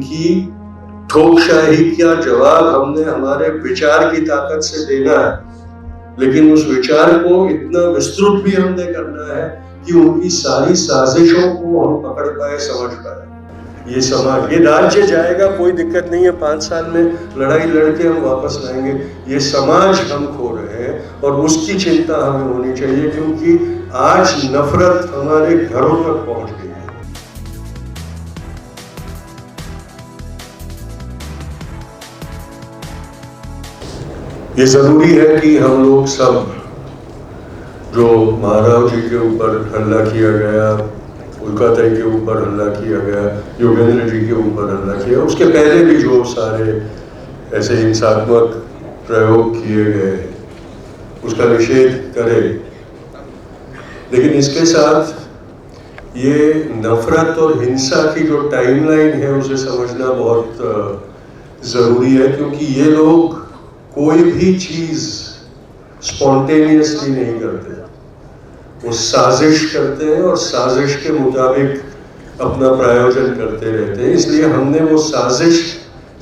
उनकी ठोकशाही का जवाब हमने हमारे विचार की ताकत से देना है, लेकिन उस विचार को इतना विस्तृत भी हमने करना है कि उनकी सारी साजिशों को हम पकड़ पाए, समझ पाए। ये समाज, ये राज्य जाएगा, कोई दिक्कत नहीं है, 5 साल में लड़ाई लड़के हम वापस लाएंगे। ये समाज हम खो रहे हैं और उसकी चिंता हमें होनी चाहिए, क्योंकि आज नफरत हमारे घरों तक पहुंच गई है। ये जरूरी है कि हम लोग सब, जो महाराव जी के ऊपर हमला किया गया, उल्कातई के ऊपर हमला किया गया, योगेंद्र जी के ऊपर हमला किया, उसके पहले भी जो सारे ऐसे हिंसात्मक प्रयोग किए गए, उसका निषेध करें। लेकिन इसके साथ ये नफरत और हिंसा की जो टाइमलाइन है उसे समझना बहुत ज़रूरी है, क्योंकि ये लोग कोई भी चीज़ स्पॉन्टेनियसली नहीं करते, वो साजिश करते हैं और साजिश के मुताबिक अपना प्रायोजन करते रहते हैं। इसलिए हमने वो साजिश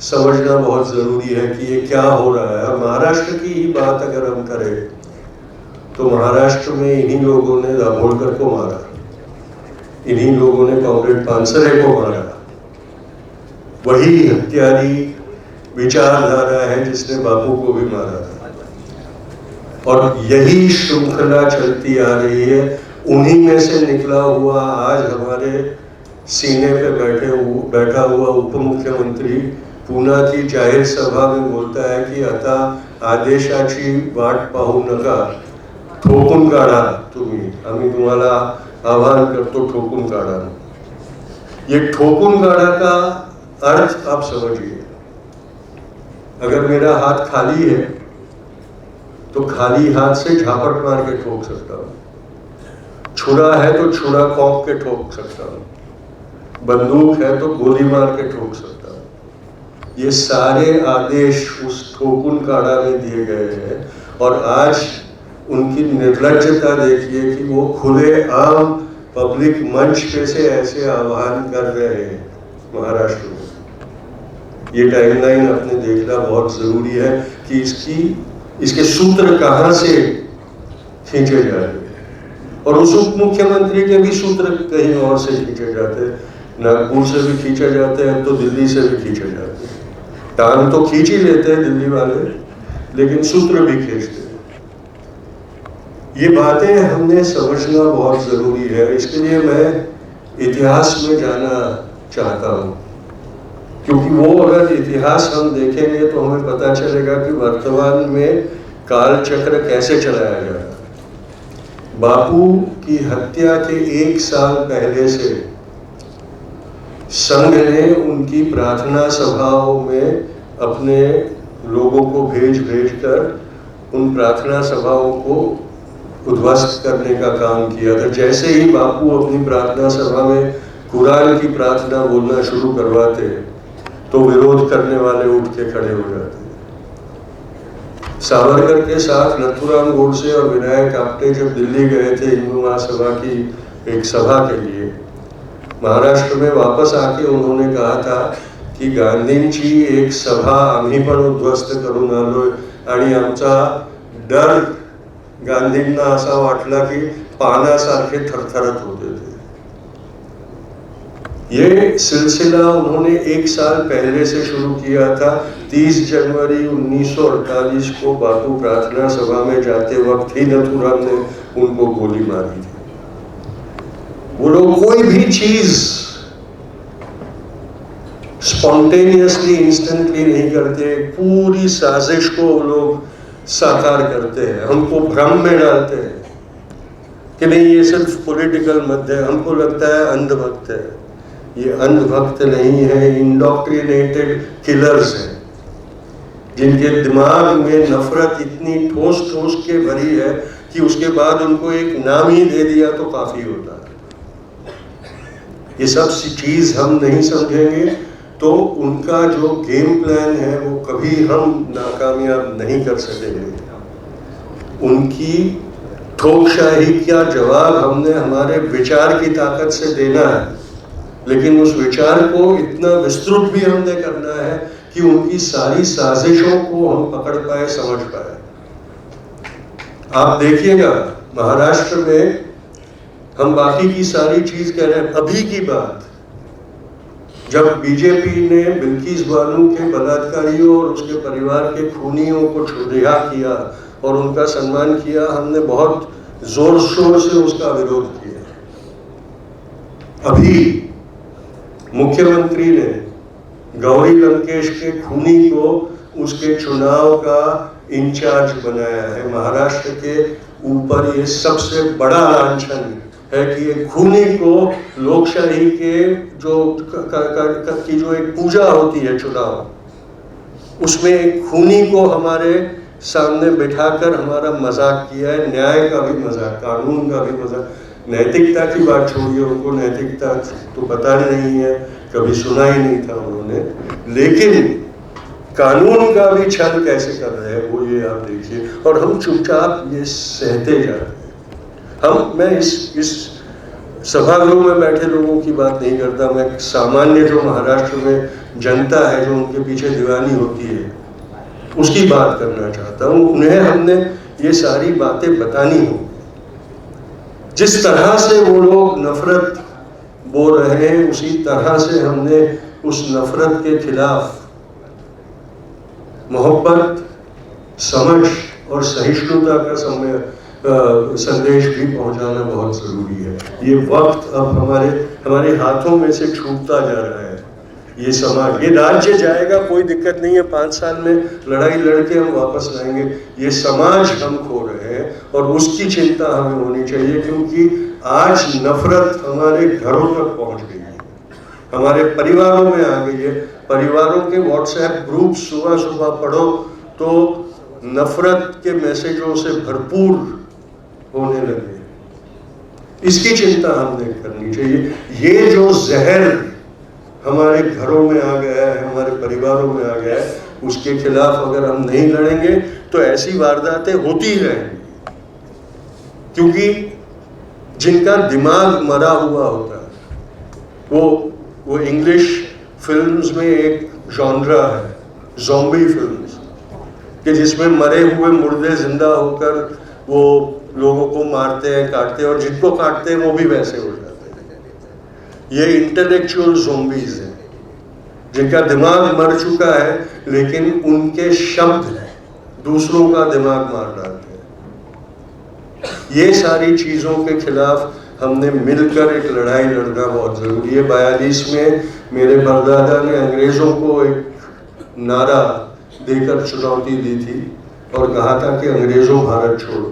समझना बहुत ज़रूरी है कि ये क्या हो रहा है। महाराष्ट्र की ही बात अगर हम करें तो महाराष्ट्र में इन्हीं लोगों ने दाभोलकर को मारा, इन्हीं लोगों ने कॉमरेड पानसरे को मारा। वही हत्यारी विचारधारा है जिसने बापू को भी मारा था, और यही श्रृंखला चलती आ रही है। उन्हीं में से निकला हुआ आज हमारे सीने पे बैठा हुआ उप मुख्यमंत्री पूना की जाहिर सभा में बोलता है कि आता आदेशाची वाट पाहू नका, ठोकून काढा तुम्ही, आम्ही तुम्हाला आवाहन करतो, ठोकून काढा। ये ठोकून काढा का अर्थ आप समझिए। अगर मेरा हाथ खाली है तो खाली हाथ से झापट मार के ठोक सकता हूं, छुरा है तो छुरा कौंप के ठोक सकता हूं, बंदूक है तो गोली मार के ठोक सकता हूं। ये सारे आदेश उस ठोकुन काड़ा में दिए गए हैं, और आज उनकी निर्लज्जता देखिए कि वो खुले आम पब्लिक मंच पे से ऐसे आह्वान कर रहे हैं महाराष्ट्र में। ये टाइमलाइन आपने देखना बहुत जरूरी है कि इसके सूत्र कहां से खींचे जा रहे हैं, और उस उप मुख्यमंत्री के भी सूत्र कहीं और से खींचे जाते हैं। नागपुर से भी खींचे जाते हैं तो दिल्ली से भी खींचे जाते हैं। टांग तो खींच ही लेते हैं दिल्ली वाले, लेकिन सूत्र भी खींचते हैं। ये बातें हमने समझना बहुत जरूरी है। इसके लिए मैं इतिहास में जाना चाहता हूँ, क्योंकि वो अगर इतिहास हम देखेंगे तो हमें पता चलेगा कि वर्तमान में काल चक्र कैसे चलाया जा रहा है। बापू की हत्या के 1 साल पहले से संघ ने उनकी प्रार्थना सभाओं में अपने लोगों को भेज कर उन प्रार्थना सभाओं को उद्ध्वस्त करने का काम किया था। जैसे ही बापू अपनी प्रार्थना सभा में कुरान की प्रार्थना बोलना शुरू करवाते तो विरोध करने वाले उठ के खड़े हो जाते। सावरकर के साथ नथुराम गोडसे और विनायक आप्टे जब दिल्ली गए थे हिंदू महासभा की एक सभा के लिए, महाराष्ट्र में वापस आके उन्होंने कहा था की गांधींची एक सभा आम्ही पण उद्ध्वस्त करून आलोय, आणि आमचा डर गांधींना असा वाटला की पानासारखे थरथरत होते थे। ये सिलसिला उन्होंने 1 साल पहले से शुरू किया था। 30 जनवरी 1948 को बापू प्रार्थना सभा में जाते वक्त ही नथुराम ने उनको गोली मारी थी। वो लोग कोई भी चीज स्पॉन्टेनियसली इंस्टेंटली नहीं करते, पूरी साजिश को वो लोग साकार करते हैं, हमको भ्रम में डालते हैं कि नहीं ये सिर्फ पॉलिटिकल मत है। हमको लगता है अंधभक्त है, ये अंधभक्त नहीं है, इंडोक्ट्रिनेटेड किलर्स हैं, जिनके दिमाग में नफरत इतनी ठोस ठोस के भरी है कि उसके बाद उनको एक नाम ही दे दिया तो काफी होता है। ये सब चीज हम नहीं समझेंगे तो उनका जो गेम प्लान है वो कभी हम नाकामयाब नहीं कर सकेंगे। उनकी ठोकशाही का जवाब हमने हमारे विचार की ताकत से देना है, लेकिन उस विचार को इतना विस्तृत भी हमने करना है कि उनकी सारी साजिशों को हम पकड़ पाए, समझ पाए। आप देखिएगा महाराष्ट्र में हम बाकी की सारी चीज कह रहे हैं, अभी की बात जब बीजेपी ने बिल्किस बानो के बलात्कारियों और उसके परिवार के खूनियों को रिहा किया और उनका सम्मान किया, हमने बहुत जोर शोर से उसका विरोध किया। अभी मुख्यमंत्री ने गौरी लंकेश के खूनी को उसके चुनाव का इंचार्ज बनाया है। महाराष्ट्र के ऊपर ये सबसे बड़ा लांछन है कि एक खूनी को लोकशाही के की जो एक पूजा होती है चुनाव, उसमें एक खूनी को हमारे सामने बिठाकर हमारा मजाक किया है। न्याय का भी मजाक, कानून का भी मजाक। नैतिकता की बात छोड़िए, उनको नैतिकता तो पता नहीं है, कभी सुना ही नहीं था उन्होंने, लेकिन कानून का भी छल कैसे कर रहे हैं वो ये आप देखिए। और हम चुपचाप ये सहते जा रहे हैं। मैं इस सभागृह में बैठे लोगों की बात नहीं करता, मैं सामान्य जो महाराष्ट्र में जनता है जो उनके पीछे दीवानी होती है उसकी बात करना चाहता हूँ। उन्हें हमने ये सारी बातें बतानी हो। जिस तरह से वो लोग नफरत बोल रहे हैं उसी तरह से हमने उस नफरत के खिलाफ मोहब्बत, समझ और सहिष्णुता का संदेश भी पहुंचाना बहुत जरूरी है। ये वक्त अब हमारे हाथों में से छूटता जा रहा है। ये समाज, ये राज्य जाएगा, कोई दिक्कत नहीं है, 5 साल में लड़ाई लड़के हम वापस लाएंगे। ये समाज हम खो रहे हैं और उसकी चिंता हमें होनी चाहिए, क्योंकि आज नफरत हमारे घरों तक पहुंच गई है, हमारे परिवारों में आ गई है। परिवारों के व्हाट्सएप ग्रुप सुबह सुबह पढ़ो तो नफरत के मैसेजों से भरपूर होने लगे। इसकी चिंता हमने करनी चाहिए। ये जो जहर हमारे घरों में आ गया है, हमारे परिवारों में आ गया है, उसके खिलाफ अगर हम नहीं लड़ेंगे तो ऐसी वारदातें होती रहेंगी। क्योंकि जिनका दिमाग मरा हुआ होता है, वो इंग्लिश फिल्म्स में एक जॉनरा है, ज़ॉम्बी फिल्म्स, कि जिसमें मरे हुए मुर्दे जिंदा होकर वो लोगों को मारते हैं, काटते हैं, और जिनको काटते हैं वो भी वैसे हो जाते हैं। ये इंटेलेक्चुअल ज़ॉम्बीज हैं जिनका दिमाग मर चुका है, लेकिन उनके शब्द दूसरों का दिमाग मार डालते हैं। ये सारी चीज़ों के खिलाफ हमने मिलकर एक लड़ाई लड़ना बहुत ज़रूरी है। 42 में मेरे परदादा ने अंग्रेज़ों को एक नारा देकर चुनौती दी थी और कहा था कि अंग्रेज़ों भारत छोड़ो।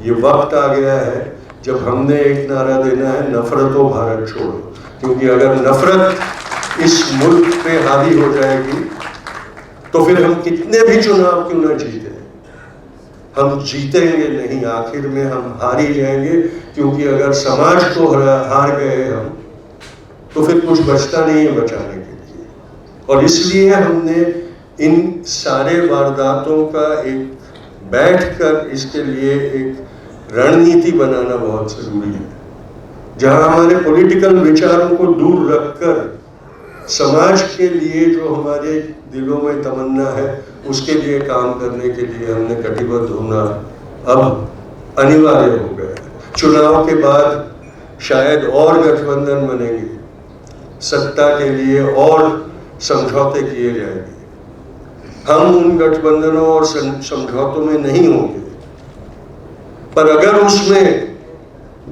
ये वक्त आ गया है जब हमने एक नारा देना है, नफरतों भारत छोड़ो। क्योंकि अगर नफरत इस मुल्क पे हावी हो जाएगी तो फिर हम कितने भी चुनाव क्यों ना जीते, हम जीतेंगे नहीं, आखिर में हम हार ही जाएंगे। क्योंकि अगर समाज को हार गए हम तो फिर कुछ बचता नहीं है बचाने के लिए। और इसलिए हमने इन सारे वारदातों का एक बैठकर इसके लिए एक रणनीति बनाना बहुत जरूरी है, जहां हमारे पॉलिटिकल विचारों को दूर रखकर समाज के लिए जो हमारे दिलों में तमन्ना है उसके लिए काम करने के लिए हमने कटिबद्ध होना अब अनिवार्य हो गया है। चुनाव के बाद शायद और गठबंधन बनेंगे, सत्ता के लिए और समझौते किए जाएंगे। हम उन गठबंधनों और समझौतों में नहीं होंगे, पर अगर उसमें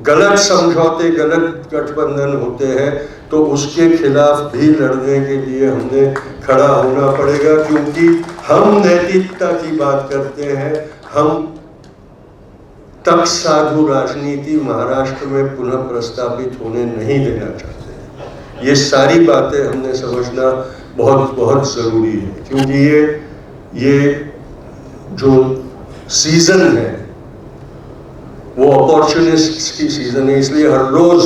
गलत समझौते, गलत गठबंधन होते हैं तो उसके खिलाफ भी लड़ने के लिए हमने खड़ा होना पड़ेगा। क्योंकि हम नैतिकता की बात करते हैं, हम तक साधु राजनीति महाराष्ट्र में पुनः प्रस्तावित होने नहीं देना चाहते। ये सारी बातें हमने समझना बहुत बहुत जरूरी है, क्योंकि ये जो सीजन है वो अपॉर्चुनिस्ट्स की सीजन है। इसलिए हर रोज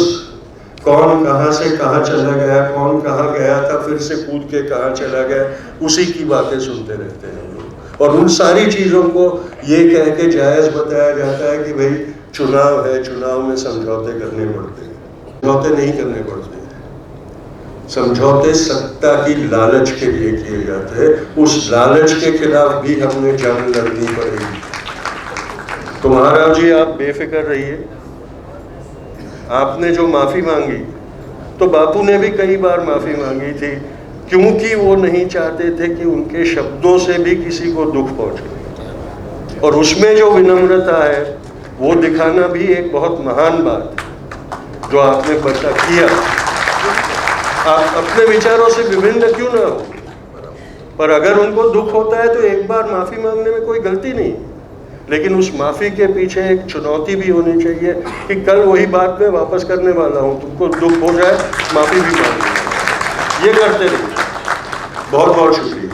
कौन कहां से कहां चला गया, कौन कहां गया था फिर से कूद के कहां चला गया, उसी की बातें सुनते रहते हैं हम लोग। और उन सारी चीजों को ये कह के जायज बताया जाता है कि भाई चुनाव है, चुनाव में समझौते करने पड़ते हैं। समझौते नहीं करने पड़ते हैं। समझौते सत्ता की लालच के लिए किए जाते हैं। उस लालच के खिलाफ भी हमें जंग लड़नी पड़ेगी। तो महाराज जी, आप बेफिक्र रहिए। आपने जो माफी मांगी, तो बापू ने भी कई बार माफी मांगी थी, क्योंकि वो नहीं चाहते थे कि उनके शब्दों से भी किसी को दुख पहुंचे। और उसमें जो विनम्रता है वो दिखाना भी एक बहुत महान बात है जो आपने बता किया। आप अपने विचारों से विभिन्न क्यों ना हो, पर अगर उनको दुख होता है तो एक बार माफी मांगने में कोई गलती नहीं, लेकिन उस माफी के पीछे एक चुनौती भी होनी चाहिए कि कल वही बात मैं वापस करने वाला हूँ, तुमको दुख हो जाए माफी भी मांगनी है। ये करते रहिए। बहुत बहुत शुक्रिया।